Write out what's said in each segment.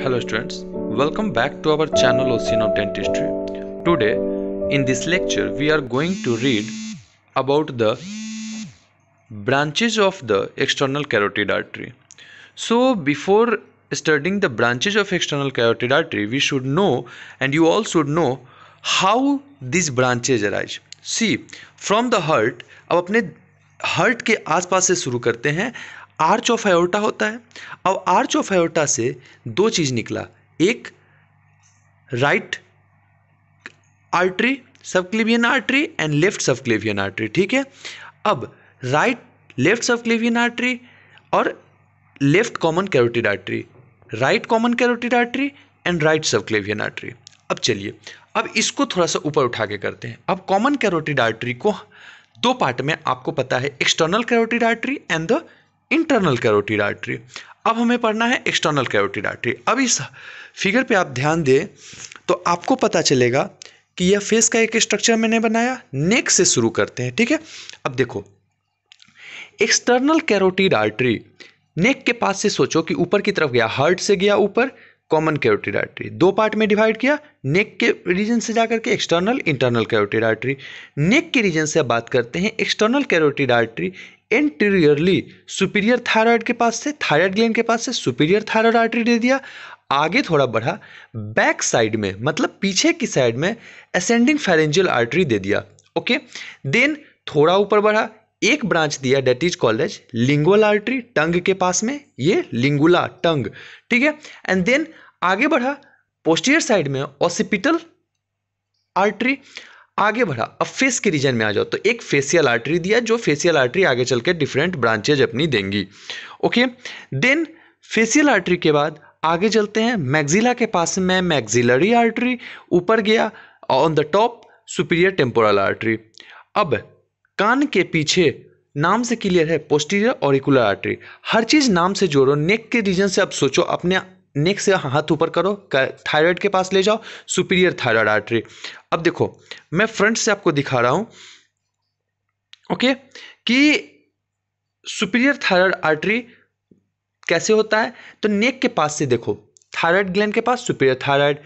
Hello students, welcome back to our channel Ocean of Dentistry. Today in this lecture we are going to read about the branches of the external carotid artery. So before studying the branches of external carotid artery, we should know, and you all should know, how these branches arise. See, from the heart, अब अपने heart के आसपास से शुरू करते हैं. Arch of aorta होता है. अब आर्च ऑफ एओर्टा से दो चीज निकला, एक right artery subclavian artery and left subclavian artery. ठीक है, अब राइट लेफ्ट सबक्लेवियन आर्टरी और left common carotid artery, right common carotid artery and right subclavian artery. अब चलिए, अब इसको थोड़ा सा ऊपर उठा के करते हैं. अब कॉमन कैरोटिड आर्टरी को दो पार्ट में आपको पता है, external carotid artery and the internal carotid artery. अब हमें पढ़ना है एक्सटर्नल कैरोटिड आर्टरी. अब इस फिगर पे आप ध्यान दें तो आपको पता चलेगा कि यह फेस का एक स्ट्रक्चर मैंने बनाया. नेक से शुरू करते हैं. ठीक है, अब देखो, एक्सटर्नल कैरोटिड आर्टरी नेक के पास से सोचो कि ऊपर की तरफ गया, हार्ट से गया ऊपर, कॉमन कैरोटिड आर्टरी दो पार्ट में डिवाइड किया. नेक के रीजन से जाकर के एक्सटर्नल इंटरनल कैरोटिड आर्टरी. नेक के रीजन से बात करते हैं. External carotid artery anteriorly superior thyroid के पास से, थायराइड ग्लैंड के पास से सुपीरियर थायराइड आर्टरी दे दिया. आगे थोड़ा बढ़ा, बैक साइड में मतलब पीछे की साइड में असेंडिंग फेरेंजियल आर्टरी दे दिया. ओके, देन थोड़ा ऊपर बढ़ा, एक ब्रांच दिया that is called as lingual artery, tongue के पास में, ये लिंगुला टंग. ठीक है, एंड देन आगे बढ़ा, पोस्टीरियर साइड में ऑसिपिटल आर्टरी. आगे बढ़ा, अब फेस के रीजन में आ जाओ तो एक फेशियल आर्टरी दिया, जो फेशियल आर्टरी आगे चल के डिफरेंट ब्रांचेज अपनी देंगी. ओके, देन फेशियल आर्टरी के बाद आगे चलते हैं, मैक्सिला के पास में मैक्सिलरी आर्टरी ऊपर गया, on the top superior temporal artery. अब कान के पीछे नाम से क्लियर है, पोस्टीरियर ऑरिकुलर आर्टरी. हर चीज नाम से जोड़ो. नेक के रीजन से अब सोचो, अपने नेक से हाथ ऊपर करो, थायराइड के पास ले जाओ, सुपीरियर थायराइड आर्टरी. अब देखो, मैं फ्रंट से आपको दिखा रहा हूं, ओके, कि सुपीरियर थायराइड आर्टरी कैसे होता है. तो नेक के पास से देखो, थायराइड ग्लैंड के पास सुपीरियर थायराइड,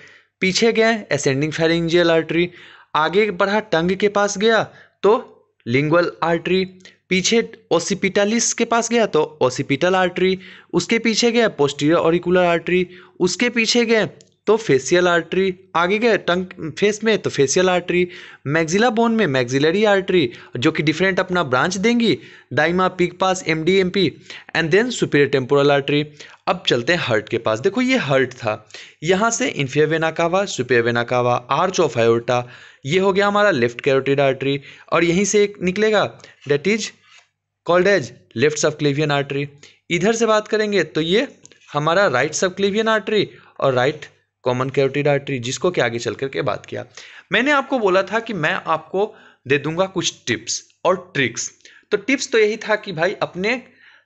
पीछे गए असेंडिंग फेरेंजियल आर्टरी, आगे बढ़ा टंग के पास गया तो लिंगुअल आर्टरी, पीछे ओसिपिटालिस के पास गया तो ओसिपिटल आर्टरी, उसके पीछे गया पोस्टीरियर ऑरिकुलर आर्टरी, उसके पीछे गए तो फेशियल आर्टरी, आगे गए टंग फेस में तो फेशियल आर्टरी, मैक्सिला बोन में मैक्सिलरी आर्टरी जो कि डिफरेंट अपना ब्रांच देंगी, दाइमा पिग पास एमडीएमपी, and then superior temporal artery. अब चलते हैं हार्ट के पास. देखो, ये हार्ट था, यहाँ से inferior vena cava, superior vena cava, arch of aorta, ये हो गया हमारा लेफ्ट कैरोटिड आर्टरी, और यहीं से एक निकलेगा that is called as left subclavian artery. इधर से बात करेंगे तो ये हमारा राइट सबक्लेवियन आर्टरी और राइट कॉमन कैरोटिड आर्टरी, जिसको कि आगे चल करके बात किया. मैंने आपको बोला था कि मैं आपको दे दूंगा कुछ टिप्स और ट्रिक्स. तो टिप्स तो यही था कि भाई अपने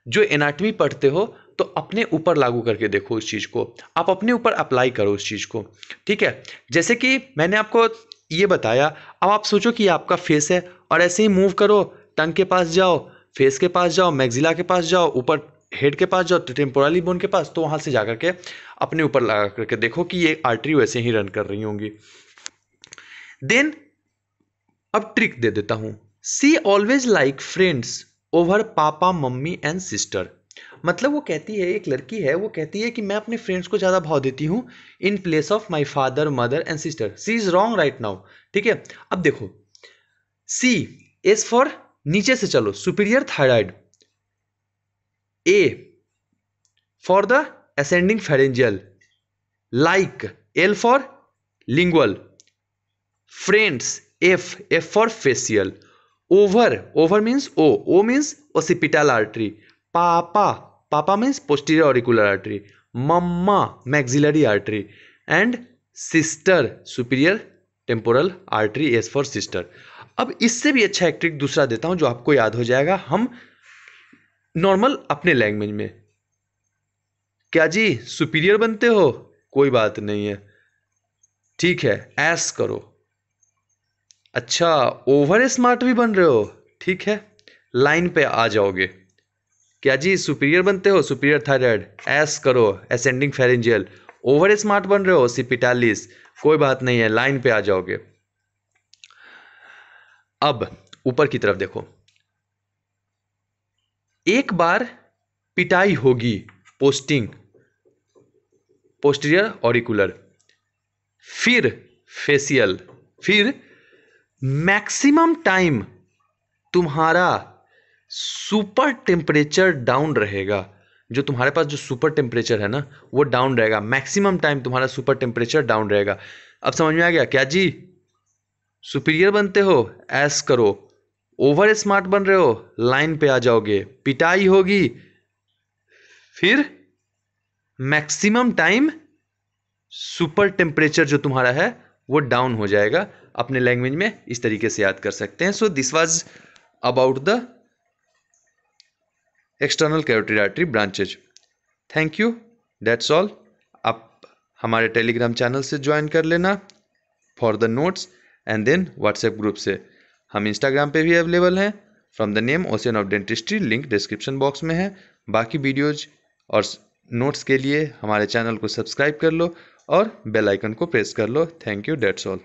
जो एनाटॉमी पढ़ते हो तो अपने ऊपर लागू करके देखो उस चीज़ को, आप अपने ऊपर अप्लाई करो उस चीज़ को. ठीक है, जैसे कि मैंने आपको ये बताया. अब आप सोचो कि आपका फेस है और ऐसे ही मूव करो, टंग के पास जाओ, फेस के पास जाओ, मैक्सिला के पास जाओ, ऊपर हेड के पास जाओ, टेम्पोरली बोन के पास, तो वहां से जाकर के अपने ऊपर लगा करके देखो कि ये आर्टरी वैसे ही रन कर रही होंगी. देन अब ट्रिक दे देता हूं. See always like friends over papa mummy and sister. मतलब वो कहती है, एक लड़की है, वो कहती है कि मैं अपने फ्रेंड्स को ज़्यादा भाव देती हूँ in place of my father mother and sister. She is wrong right now. ठीक है, अब देखो, सी एज फॉर नीचे से चलो, superior thyroid, a for the ascending pharyngeal, like L for lingual, friends F for facial, over means O means occipital artery, papa means posterior auricular artery, mamma maxillary artery, and sister superior temporal artery as for sister. अब इससे भी अच्छा एक trick दूसरा देता हूं जो आपको याद हो जाएगा. हम नॉर्मल अपने लैंग्वेज में, क्या जी सुपीरियर बनते हो, कोई बात नहीं है, ठीक है, ऐस करो. अच्छा, ओवर स्मार्ट भी बन रहे हो, ठीक है, लाइन पे आ जाओगे. क्या जी सुपीरियर बनते हो, सुपीरियर थायराइड, ऐस करो, असेंडिंग फेरेंजियल, ओवर स्मार्ट बन रहे हो C45, कोई बात नहीं है, लाइन पे आ जाओगे। अब ऊपर की तरफ देखो, एक बार पिटाई होगी पोस्टिंग पोस्टीरियर ऑरिकुलर, फिर फेशियल, फिर मैक्सिमम टाइम तुम्हारा सुपर टेम्परेचर डाउन रहेगा। जो तुम्हारे पास जो सुपर टेम्परेचर है ना वो डाउन रहेगा, मैक्सिमम टाइम तुम्हारा सुपर टेम्परेचर डाउन रहेगा। अब समझ में आ गया क्या जी? सुपीरियर बनते हो ऐश करो, ओवर स्मार्ट बन रहे हो लाइन पे आ जाओगे, पिटाई होगी फिर मैक्सिमम टाइम सुपर टेम्परेचर जो तुम्हारा है वो डाउन हो जाएगा। अपने लैंग्वेज में इस तरीके से याद कर सकते हैं। So this was about the external carotid artery branches. Thank you, that's all. आप हमारे टेलीग्राम चैनल से ज्वाइन कर लेना for the notes, and then WhatsApp group से। हम इंस्टाग्राम पे भी अवेलेबल हैं from the name ocean of dentistry, link description box में है। बाकी वीडियोज और नोट्स के लिए हमारे चैनल को सब्सक्राइब कर लो और बेल आइकन को प्रेस कर लो। Thank you, that's all.